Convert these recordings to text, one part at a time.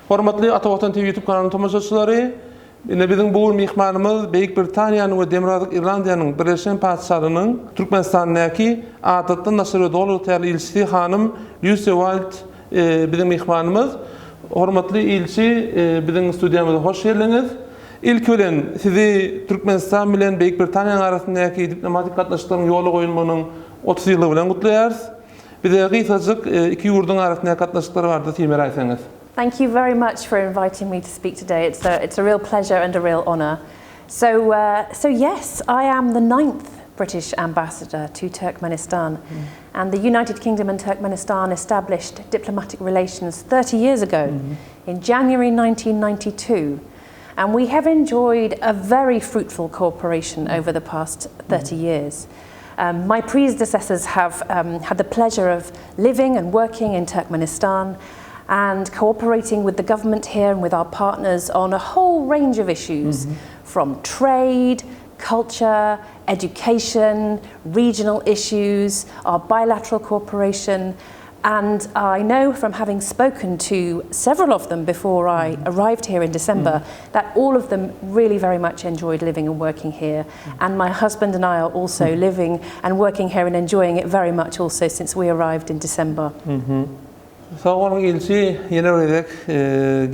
Hormatly Adatdan TV YouTube kanalynyň tamaşaçylary, biziň bu mehmanymyz Beýik Britaniýanyň we Demirgazyk Irlandiýanyň Birleşen Patyşalygynyň Türkmenistandaky Adatdan daşary Doly ygtyýarly ilçisi hanym Lýusia Uaýld biziň mehmanymyz. Hormatly ilçi, biziň studiýamyza hoş geldiňiz. İlk ölen sizi Türkmenistan bilen Beýik Britaniýanyň arasyndaky diplomatik gatnaşyklaryň ýoly goýulmagynyň 30 ýyly bilen gutlaýarys. Bize gysgaçyk iki ýurdun arasyndaky gatnaşyklary barada temer aýsaňyz. Thank you very much for inviting me to speak today. It's a real pleasure and a real honour. So yes, I am the 9th British ambassador to Turkmenistan. And the United Kingdom and Turkmenistan established diplomatic relations 30 years ago, in January 1992. And we have enjoyed a very fruitful cooperation over the past 30 years. My predecessors have had the pleasure of living and working in Turkmenistan and cooperating with the government here and with our partners on a whole range of issues, from trade, culture, education, regional issues, our bilateral cooperation. And I know from having spoken to several of them before I arrived here in December that all of them really very much enjoyed living and working here. And my husband and I are also living and working here and enjoying it very much also since we arrived in December. Sağ olun ilçi, yine öğrenerek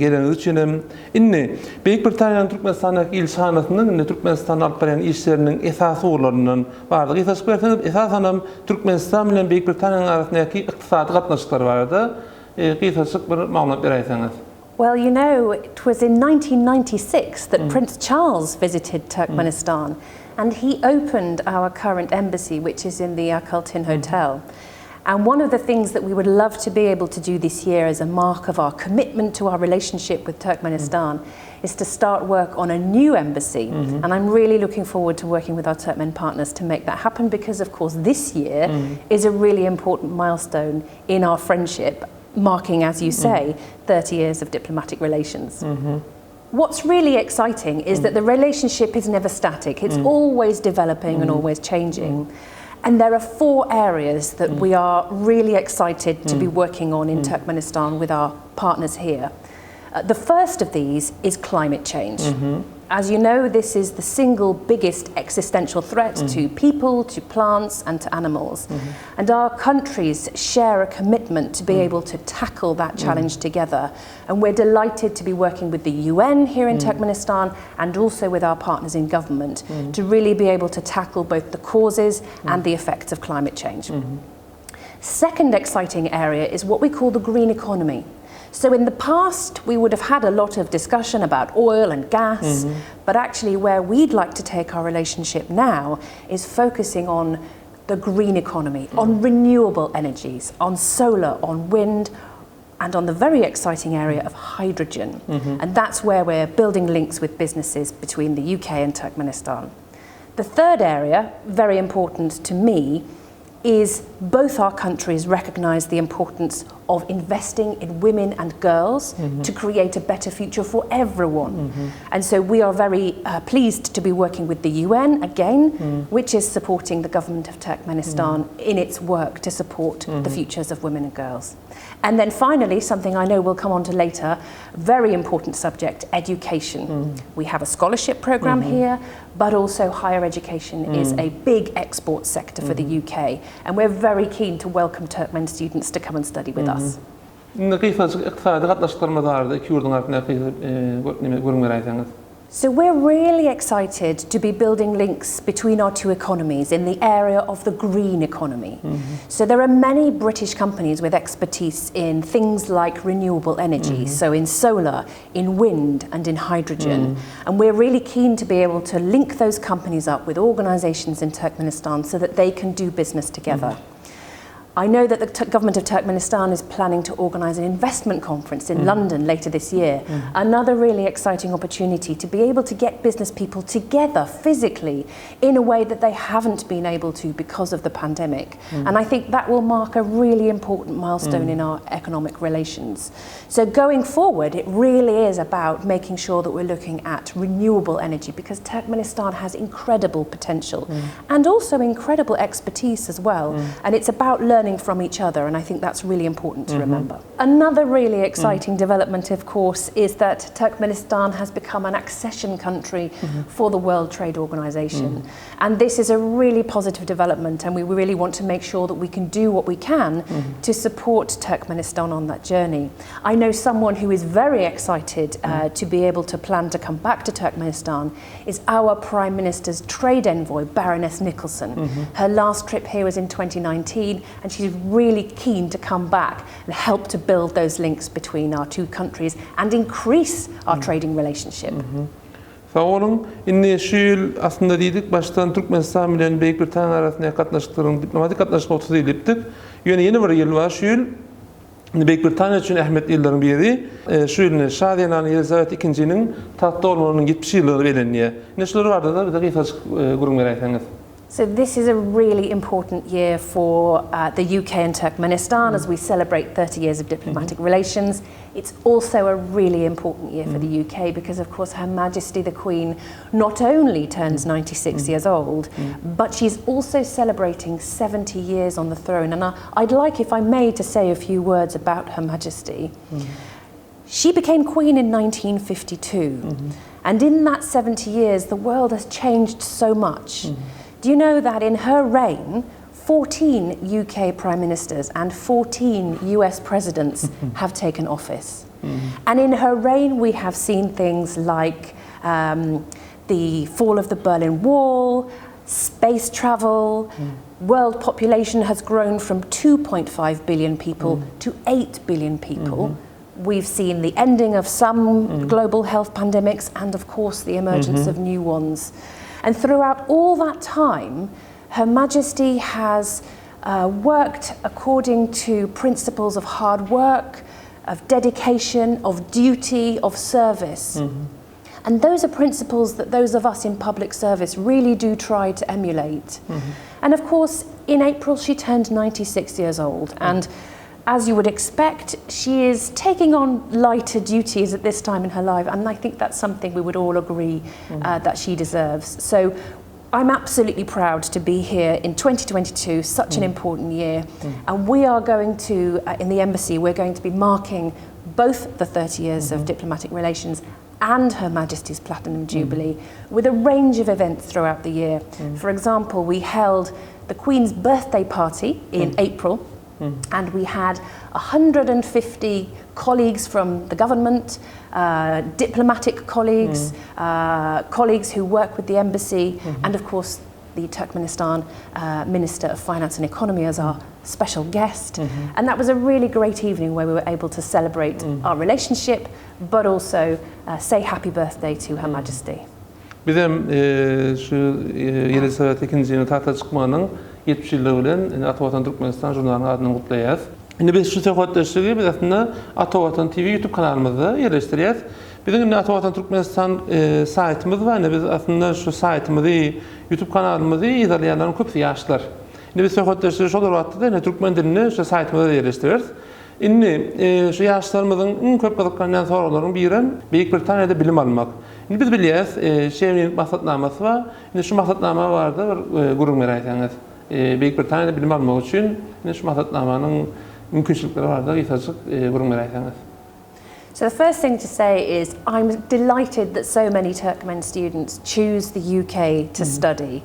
geleniz için inni Beýik Britaniýanyň Türkmenistandaky ilçi hanasynyň Türkmenistan alyp beren işleriniň esasy olarynyň bardygy esas berseňiz, esasen Türkmenistan bilen Beýik Britaniýanyň arasyndaky ykdysady gatnaşyklary barada gysgaçyk bir maglumat beräýsäňiz. Well, you know, it was in 1996 that Prince Charles visited Turkmenistan and he opened our current embassy, which is in the Adatdan Hotel. And one of the things that we would love to be able to do this year as a mark of our commitment to our relationship with Turkmenistan is to start work on a new embassy. And I'm really looking forward to working with our Turkmen partners to make that happen because, of course, this year is a really important milestone in our friendship, marking, as you say, 30 years of diplomatic relations. What's really exciting is that the relationship is never static. It's always developing and always changing. And there are 4 areas that we are really excited to be working on in Turkmenistan with our partners here. The first of these is climate change. As you know, this is the single biggest existential threat to people, to plants and to animals. And our countries share a commitment to be able to tackle that challenge together. And we're delighted to be working with the UN here in Turkmenistan and also with our partners in government to really be able to tackle both the causes and the effects of climate change. Second exciting area is what we call the green economy. So in the past, we would have had a lot of discussion about oil and gas, but actually where we'd like to take our relationship now is focusing on the green economy, on renewable energies, on solar, on wind, and on the very exciting area of hydrogen. And that's where we're building links with businesses between the UK and Turkmenistan. The third area, very important to me, is both our countries recognise the importance of investing in women and girls to create a better future for everyone. And so we are very pleased to be working with the UN again, which is supporting the government of Turkmenistan in its work to support the futures of women and girls. And then finally, something I know we'll come on to later, very important subject, education. We have a scholarship programme here, but also higher education is a big export sector for the UK. And we're very keen to welcome Turkmen students to come and study with us. So we're really excited to be building links between our 2 economies in the area of the green economy. So there are many British companies with expertise in things like renewable energy, so in solar, in wind and in hydrogen. And we're really keen to be able to link those companies up with organisations in Turkmenistan so that they can do business together. I know that the government of Turkmenistan is planning to organise an investment conference in London later this year. Another really exciting opportunity to be able to get business people together physically in a way that they haven't been able to because of the pandemic. And I think that will mark a really important milestone in our economic relations. So going forward, it really is about making sure that we're looking at renewable energy because Turkmenistan has incredible potential and also incredible expertise as well. And it's about learning learning from each other, and I think that's really important to remember. Another really exciting development, of course, is that Turkmenistan has become an accession country for the World Trade Organization. And this is a really positive development, and we really want to make sure that we can do what we can to support Turkmenistan on that journey. I know someone who is very excited to be able to plan to come back to Turkmenistan is our Prime Minister's trade envoy, Baroness Nicholson. Her last trip here was in 2019, and she's really keen to come back and help to build those links between our two countries and increase our trading relationship. Sağ olun. Inni şu yıl aslında dedik baştan Türkmenistan bilen Beýik Britaniýa arasında katnaşyklaryň diplomatik katnaşyk 30 ýyl edipdik. Ýöne ýeni bir ýyl bar şu yıl. Beýik Britaniýa üçin ähmet ýyllaryň biri. Şu ýyl Şadiýanyň Elizabeth II-niň tahtda bolmagynyň 70 ýylygy belenýär. Neşeler barda da bir de gysaçyk gurun berýäňiz. So this is a really important year for the UK and Turkmenistan as we celebrate 30 years of diplomatic relations. It's also a really important year for the UK because, of course, Her Majesty the Queen not only turns 96 years old, but she's also celebrating 70 years on the throne. And I'd like, if I may, to say a few words about Her Majesty. She became Queen in 1952, and in that 70 years, the world has changed so much. Do you know that in her reign, 14 UK Prime Ministers and 14 US Presidents have taken office? And in her reign, we have seen things like the fall of the Berlin Wall, space travel, world population has grown from 2.5 billion people to 8 billion people. We've seen the ending of some global health pandemics and, of course, the emergence of new ones. And throughout all that time, Her Majesty has worked according to principles of hard work, of dedication, of duty, of service. And those are principles that those of us in public service really do try to emulate. And of course, in April, she turned 96 years old. And as you would expect, she is taking on lighter duties at this time in her life, and I think that's something we would all agree that she deserves. So I'm absolutely proud to be here in 2022, such an important year, and we are going to, in the embassy, we're going to be marking both the 30 years of diplomatic relations and Her Majesty's Platinum Jubilee with a range of events throughout the year. For example, we held the Queen's birthday party in April, and we had 150 colleagues from the government, diplomatic colleagues, colleagues who work with the embassy, and of course the Turkmenistan Minister of Finance and Economy as our special guest. And that was a really great evening where we were able to celebrate our relationship, but also say happy birthday to Her Majesty. Bizim şu Elizabeth II-niň tahta çykmagynyň 70 ýyly bilen Adatdan Türkmenistan jurnalynyň adyny gutlaýas. Indi biz şu söhbetdeşligi biz aslında Adatdan TV YouTube kanalymyzda ýerleşdirýäs. Bizim Adatdan Türkmenistan saytymyz var. Biz aslında şu saytymyzy, YouTube kanalymyzy izleýänler köp ýaşlar. Indi biz söhbetdeşligi şol wagtda türkmen dilini şu saytymyzda ýerleşdirýäs. Indi şu ýaşlarymyzyň iň köp gyzykýan soraglaryň biri Beýik Britaniýada bilim almak. Indi biz bilýäs, şeýlerin maksatnamasy bar. Indi şu maksatnama barda bir gurun berýäňiz. Beýik Britaniýada bilim almak üçin şu maksatnamanyň mümkinçilikleri barda gysaçyk gurun berýäňiz. So the first thing to say is I'm delighted that so many Turkmen students choose the UK to study.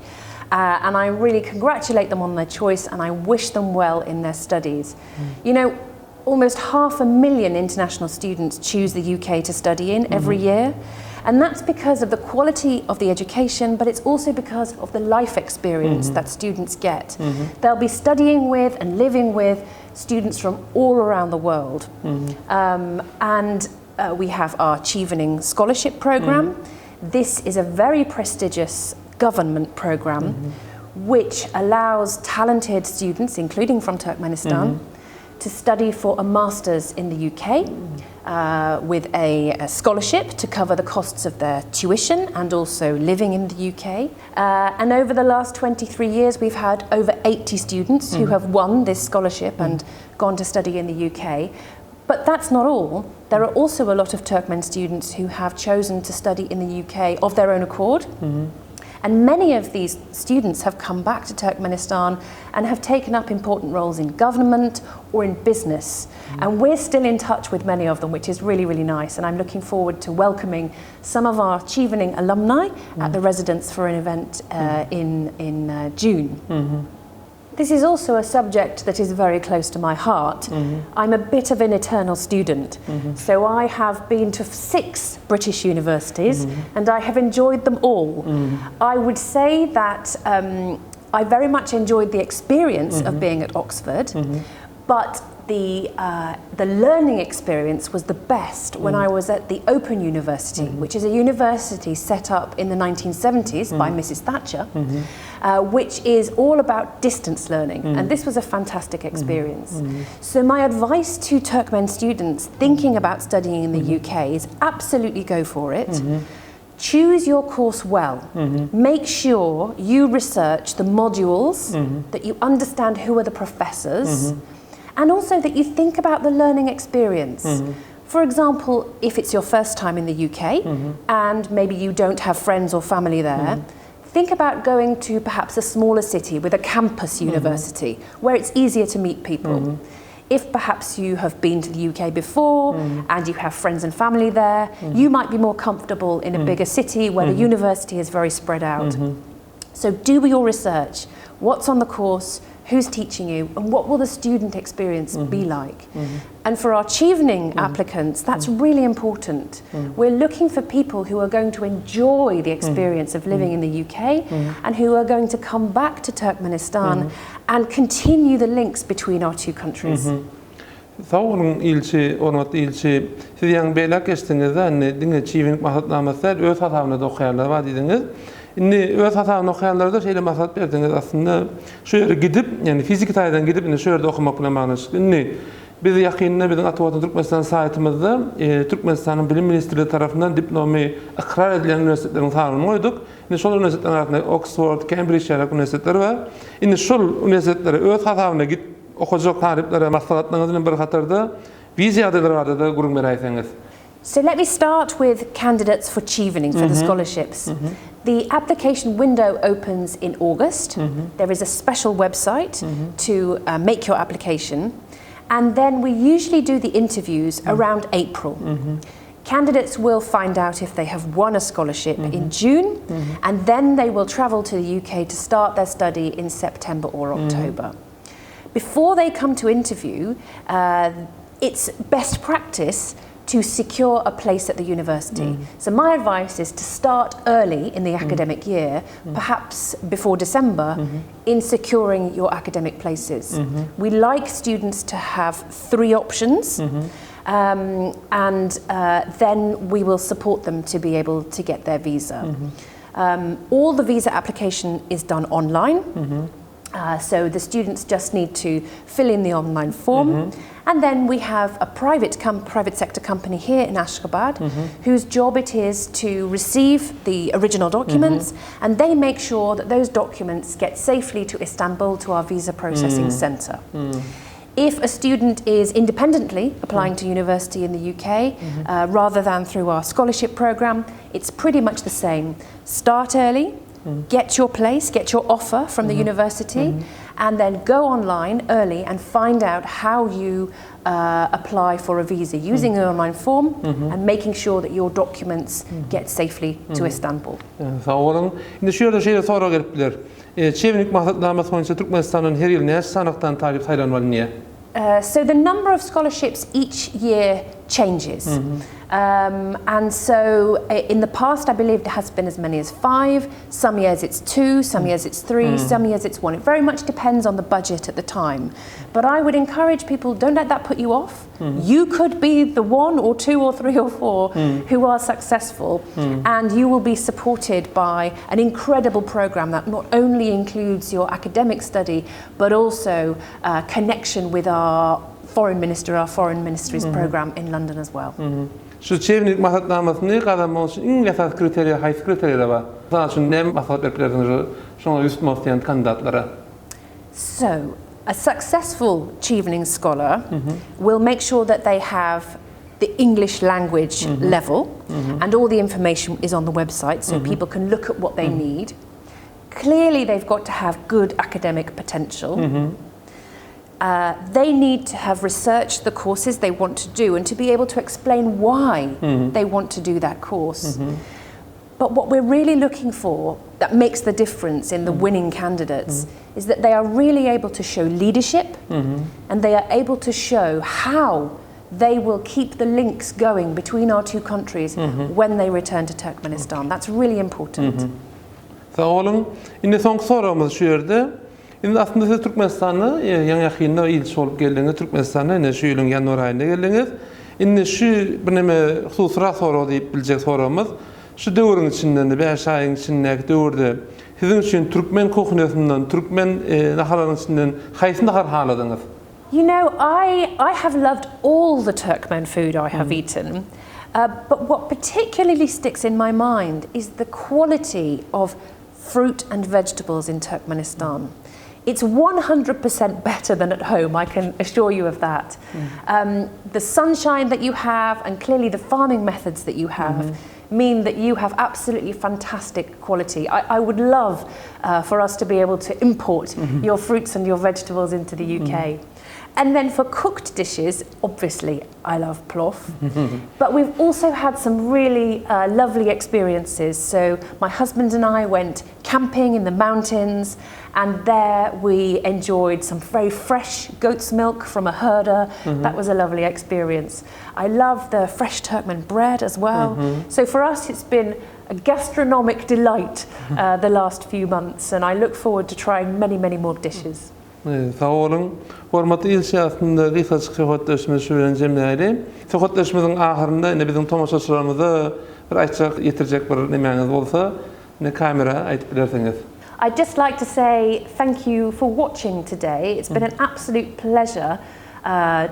And I really congratulate them on their choice, and I wish them well in their studies. You know, almost 500,000 international students choose the UK to study in every year. And that's because of the quality of the education, but it's also because of the life experience that students get. They'll be studying with and living with students from all around the world. And we have our Chevening Scholarship Programme. This is a very prestigious government programme which allows talented students, including from Turkmenistan, to study for a master's in the UK with a scholarship to cover the costs of their tuition and also living in the UK. And over the last 23 years, we've had over 80 students who have won this scholarship and gone to study in the UK. But that's not all. There are also a lot of Turkmen students who have chosen to study in the UK of their own accord. And many of these students have come back to Turkmenistan and have taken up important roles in government or in business. And we're still in touch with many of them, which is really, really nice. And I'm looking forward to welcoming some of our Chevening alumni at the residence for an event in June. This is also a subject that is very close to my heart. I'm a bit of an eternal student, so I have been to 6 British universities and I have enjoyed them all. I would say that I very much enjoyed the experience of being at Oxford, but the learning experience was the best when I was at the Open University, which is a university set up in the 1970s by Mrs. Thatcher, which is all about distance learning, and this was a fantastic experience. So my advice to Turkmen students thinking about studying in the UK is absolutely go for it. Choose your course well. Make sure you research the modules, that you understand who are the professors, and also that you think about the learning experience. For example, if it's your first time in the UK and maybe you don't have friends or family there, think about going to perhaps a smaller city with a campus university where it's easier to meet people. If perhaps you have been to the UK before and you have friends and family there, you might be more comfortable in a bigger city where the university is very spread out. So do your research. What's on the course? Who's teaching you, and what will the student experience be like? And for our Chevening applicants, that's really important. We're looking for people who are going to enjoy the experience of living in the UK and who are going to come back to Turkmenistan and continue the links between our 2 countries. Sağolun ilçi, ormatly ilçi, siz ýa-ni beýlek geçdiňizde diňe Chevening maksatnamasy öz hasabyna okuýarlar bar diýdiňiz. Indi öz hasabyna okuýanlarda şeýle maksat berdiňiz aslında şu ýere gidip, ýani fizik taýdan gidip indi şu ýerde okumak bilen magnaşyk. Indi biz ýakynda bizim Adatdan Türkmenistan saytymyzda Türkmenistanyň bilim ministrligi tarapyndan diplomy ikrar edilen üniversitetleriň sanaryny goýduk. Indi şol üniversitetler arasynda Oxford, Cambridge üniversitetleri bar. Indi şol üniversitetlere öz hasabyna gidip okujak taliplere maslahatlaryňyzdan bir hatarda viza ýagdaýlary barda da gurun berýäňiz. So let me start with candidates for Chevening, for the scholarships. The application window opens in August. There is a special website to make your application. And then we usually do the interviews around April. Candidates will find out if they have won a scholarship in June, and then they will travel to the UK to start their study in September or October. Before they come to interview, it's best practice to secure a place at the university. So my advice is to start early in the academic year, perhaps before December, in securing your academic places. We like students to have 3 options, and then we will support them to be able to get their visa. All the visa application is done online. So the students just need to fill in the online form, and then we have a private sector company here in Ashgabat whose job it is to receive the original documents, and they make sure that those documents get safely to Istanbul to our visa processing centre. If a student is independently applying to university in the UK rather than through our scholarship programme, it's pretty much the same. Start early, get your place, get your offer from the university, and then go online early and find out how you apply for a visa using an online form and making sure that your documents get safely to Istanbul. Sağ olun. Indi şu ýerde şeýle sorak gelipdiler. Chevening maksatnamasy boýunça Türkmenistanyň her ýyly näçe sanykdan talip saýlanmaly niýe? So the number of scholarships each year changes. And so in the past, I believe there has been as many as 5. Some years it's 2, some years it's 3, some years it's 1. It very much depends on the budget at the time. But I would encourage people, don't let that put you off. You could be the 1 or 2 or 3 or 4 who are successful, and you will be supported by an incredible program that not only includes your academic study, but also connection with our foreign ministry's program in London as well. Şu Chevening maksatnamasyny gazanmak üçin iň esas kriteriýa haýsy kriteriýalar bar? Şonuň üçin näme maksat beriplerdiňiz şoňa üstün bolýan kandidatlara? So, a successful Chevening scholar will make sure that they have the English language level, and all the information is on the website, so people can look at what they need. clearly they've got to have good academic potential. They need to have researched the courses they want to do and to be able to explain why they want to do that course. But what we're really looking for that makes the difference in the winning candidates is that they are really able to show leadership and they are able to show how they will keep the links going between our two countries when they return to Turkmenistan. That's really important. Sağ olun. Indi soňky soragymyz şu ýerde. Indi aslında siz Türkmenistanyň ýa-ýakynda ilçi bolup geldiňiz, Türkmenistanyň ene şu ýylyň ýanwar aýynda geldiňiz. Indi şu bir näme hususra sorag diýip biljek soragymyz. Şu döwrüň içinden de 5 aýyň içindäki döwürde sizin üçin türkmen kohunasyndan, türkmen nahararynyň içinden haýsy nahar haladyňyz? You know, I have loved all the Turkmen food I have eaten, but what particularly sticks in my mind is the quality of fruit and vegetables in Turkmenistan. It's 100% better than at home, I can assure you of that. The sunshine that you have and clearly the farming methods that you have mean that you have absolutely fantastic quality. I would love for us to be able to import your fruits and your vegetables into the UK. And then for cooked dishes, obviously I love plov, but we've also had some really lovely experiences. So my husband and I went camping in the mountains, and there we enjoyed some very fresh goat's milk from a herder. That was a lovely experience. I love the fresh Turkmen bread as well. So for us it's been a gastronomic delight the last few months, and I look forward to trying many, many more dishes. Sağ olun. Hormatly ilçi aslında gysgaçyk söhbetdeşimiz şu bilen jemleýäli. Söhbetdeşimiziň ahyrynda ine biziň tomaşaçylarymyza bir aýtjak ýetirjek bir nemäňiz bolsa, ne kamera aýtyp bilersiňiz. I'd just like to say thank you for watching today. It's been an absolute pleasure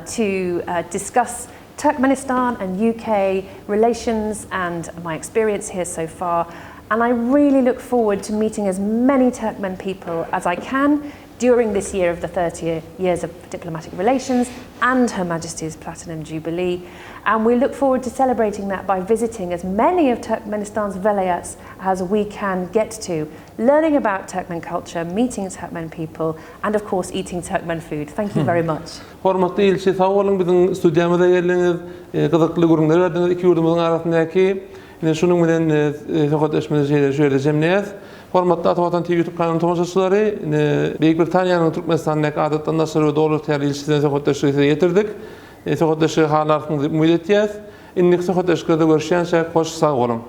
to discuss Turkmenistan and UK relations and my experience here so far. And I really look forward to meeting as many Turkmen people as I can during this year of the 30 years of diplomatic relations and Her Majesty's Platinum Jubilee. And we look forward to celebrating that by visiting as many of Turkmenistan's velayats as we can get to, learning about Turkmen culture, meeting Turkmen people, and of course eating Turkmen food. Thank you very much. Hormatly ilçi, sağ olun biziň studiýamyza geldiňiz, gyzykly gurulmalar berdiňiz iki ýurdumyzyň arasyndaky. Ine şunuň bilen söhbetdeşmemizi şöyle jemleýäs. Hormatly Adatdan TV YouTube kanalynyň tomaşaçylary, Beýik Britaniýanyň Türkmenistandaky Adatdan daşary we Doly ilçisinden söhbetdeşlik ýetirdik. Söhbetdeşlik halaryny umyt etýäs. Indi söhbetdeşlikde görüşýänçe hoş sag bolun.